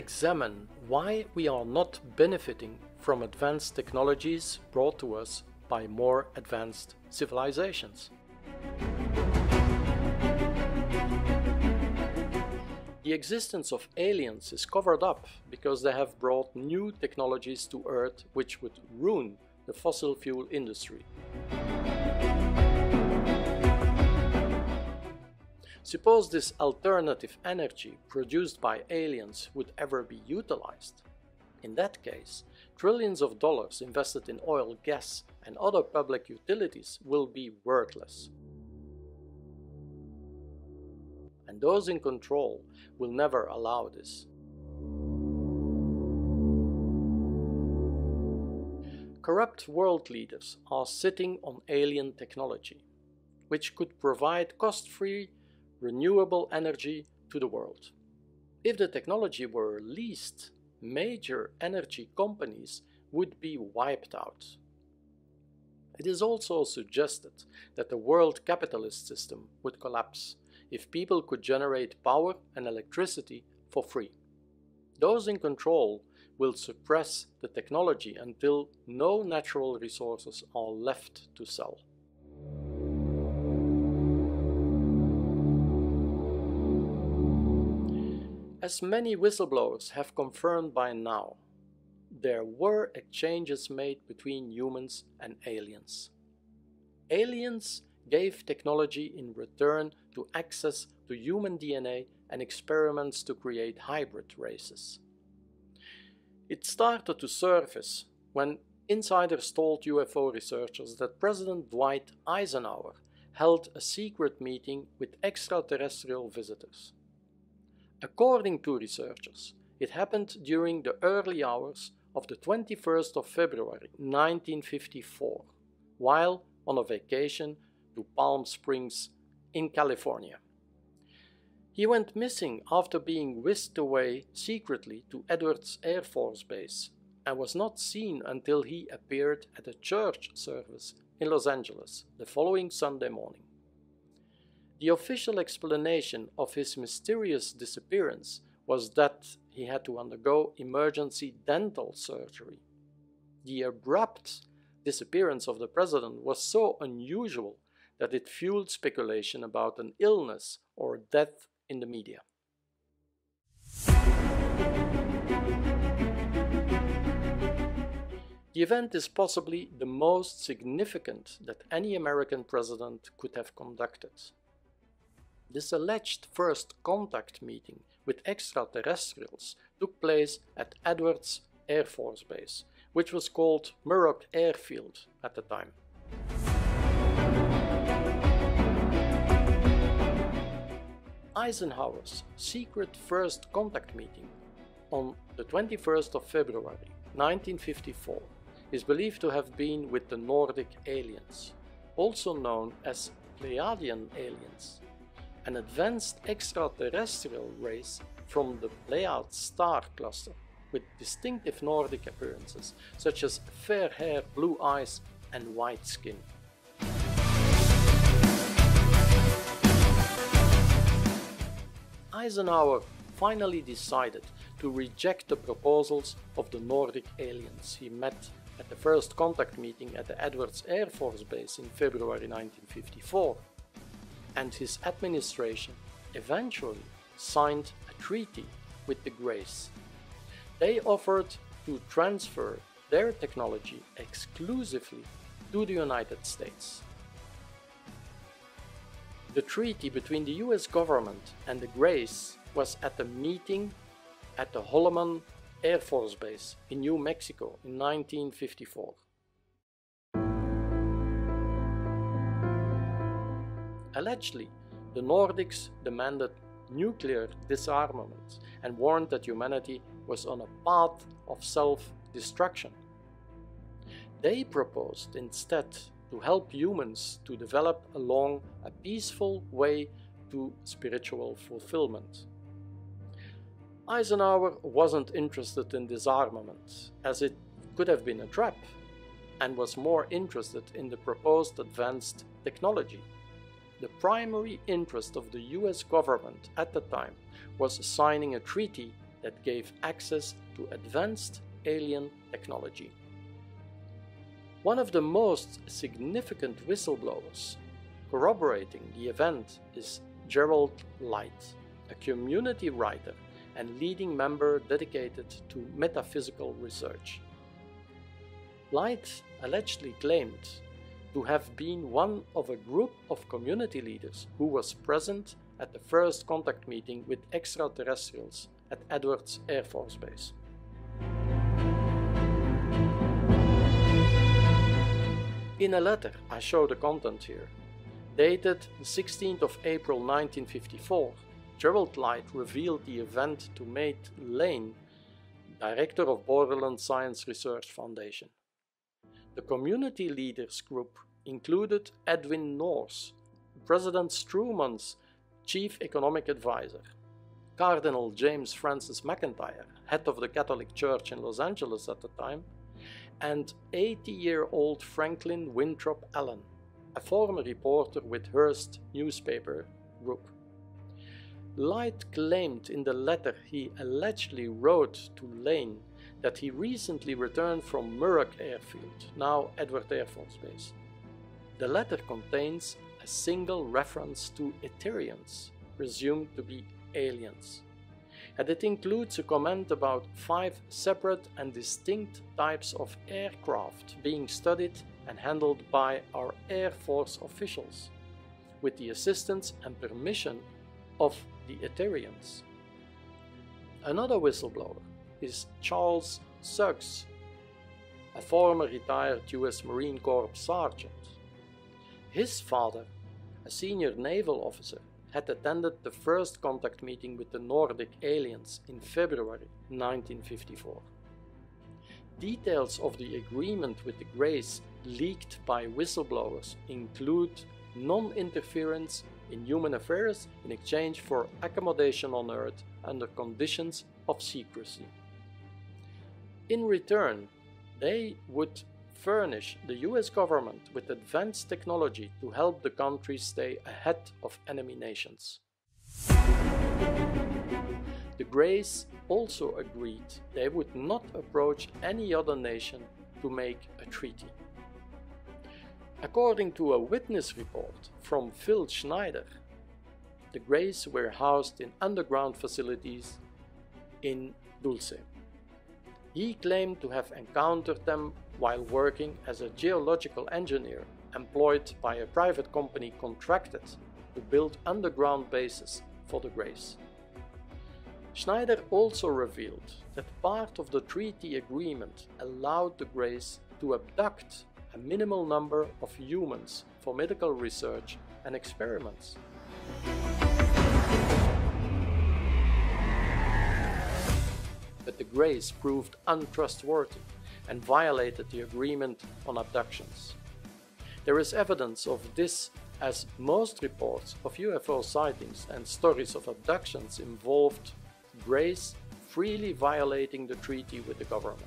examine why we are not benefiting from advanced technologies brought to us by more advanced civilizations. The existence of aliens is covered up because they have brought new technologies to Earth which would ruin the fossil fuel industry. Suppose this alternative energy produced by aliens would ever be utilized. In that case, trillions of dollars invested in oil, gas and other public utilities will be worthless. And those in control will never allow this. Corrupt world leaders are sitting on alien technology, which could provide cost-free, renewable energy to the world. If the technology were released, major energy companies would be wiped out. It is also suggested that the world capitalist system would collapse if people could generate power and electricity for free. Those in control will suppress the technology until no natural resources are left to sell. As many whistleblowers have confirmed by now, there were exchanges made between humans and aliens. Aliens gave technology in return to access to human DNA and experiments to create hybrid races. It started to surface when insiders told UFO researchers that President Dwight Eisenhower held a secret meeting with extraterrestrial visitors. According to researchers, it happened during the early hours of the 21st of February 1954, while on a vacation to Palm Springs in California. He went missing after being whisked away secretly to Edwards Air Force Base and was not seen until he appeared at a church service in Los Angeles the following Sunday morning. The official explanation of his mysterious disappearance was that he had to undergo emergency dental surgery. The abrupt disappearance of the president was so unusual that it fueled speculation about an illness or death in the media. The event is possibly the most significant that any American president could have conducted. This alleged first contact meeting with extraterrestrials took place at Edwards Air Force Base, which was called Muroc Airfield at the time. Eisenhower's secret first contact meeting on the 21st of February 1954 is believed to have been with the Nordic aliens, also known as Pleiadian aliens, an advanced extraterrestrial race from the Pleiad star cluster with distinctive Nordic appearances such as fair hair, blue eyes and white skin. Eisenhower finally decided to reject the proposals of the Nordic aliens he met at the first contact meeting at the Edwards Air Force Base in February 1954, and his administration eventually signed a treaty with the Greys. They offered to transfer their technology exclusively to the United States. The treaty between the US government and the Greys was at a meeting at the Holloman Air Force Base in New Mexico in 1954. Allegedly, the Nordics demanded nuclear disarmament and warned that humanity was on a path of self-destruction. They proposed instead to help humans to develop along a peaceful way to spiritual fulfillment. Eisenhower wasn't interested in disarmament, as it could have been a trap, and was more interested in the proposed advanced technology. The primary interest of the US government at the time was signing a treaty that gave access to advanced alien technology. One of the most significant whistleblowers corroborating the event is Gerald Light, a community writer and leading member dedicated to metaphysical research. Light allegedly claimed to have been one of a group of community leaders who was present at the first contact meeting with extraterrestrials at Edwards Air Force Base. In a letter, I show the content here, dated the 16th of April 1954, Gerald Light revealed the event to Mate Lane, director of Borderland Science Research Foundation. The community leaders group included Edwin Norse, President Truman's chief economic advisor, Cardinal James Francis McIntyre, head of the Catholic Church in Los Angeles at the time, and 80-year-old Franklin Winthrop Allen, a former reporter with Hearst newspaper group. Light claimed in the letter he allegedly wrote to Lane that he recently returned from Muroc Airfield, now Edwards Air Force Base. The letter contains a single reference to Etherians, presumed to be aliens, and it includes a comment about 5 separate and distinct types of aircraft being studied and handled by our Air Force officials, with the assistance and permission of the Etherians. Another whistleblower is Charles Suggs, a former retired US Marine Corps sergeant. His father, a senior naval officer, had attended the first contact meeting with the Nordic aliens in February 1954. Details of the agreement with the Greys leaked by whistleblowers include non-interference in human affairs in exchange for accommodation on Earth under conditions of secrecy. In return, they would furnish the US government with advanced technology to help the country stay ahead of enemy nations. The Greys also agreed they would not approach any other nation to make a treaty. According to a witness report from Phil Schneider, the Greys were housed in underground facilities in Dulce. He claimed to have encountered them while working as a geological engineer employed by a private company contracted to build underground bases for the Greys. Schneider also revealed that part of the treaty agreement allowed the Greys to abduct a minimal number of humans for medical research and experiments. But the Greys proved untrustworthy and violated the agreement on abductions. There is evidence of this, as most reports of UFO sightings and stories of abductions involved Greys freely violating the treaty with the government.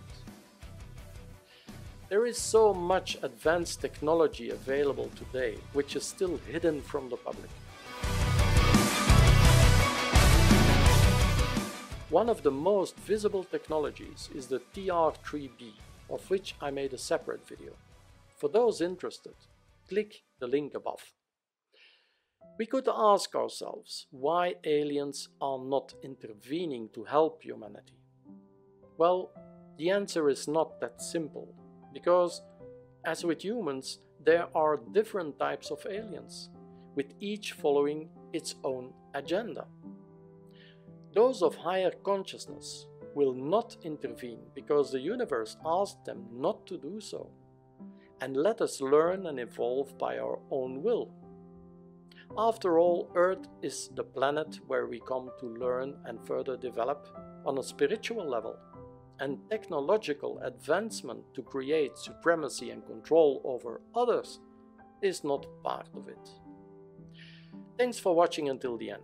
There is so much advanced technology available today which is still hidden from the public. One of the most visible technologies is the TR-3B, of which I made a separate video. For those interested, click the link above. We could ask ourselves why aliens are not intervening to help humanity. Well, the answer is not that simple, because, as with humans, there are different types of aliens, with each following its own agenda. Those of higher consciousness will not intervene because the universe asked them not to do so, and let us learn and evolve by our own will. After all, Earth is the planet where we come to learn and further develop on a spiritual level, and technological advancement to create supremacy and control over others is not part of it. Thanks for watching until the end.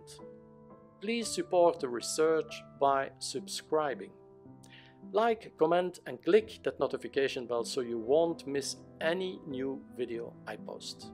Please support the research by subscribing. Like, comment and click that notification bell so you won't miss any new video I post.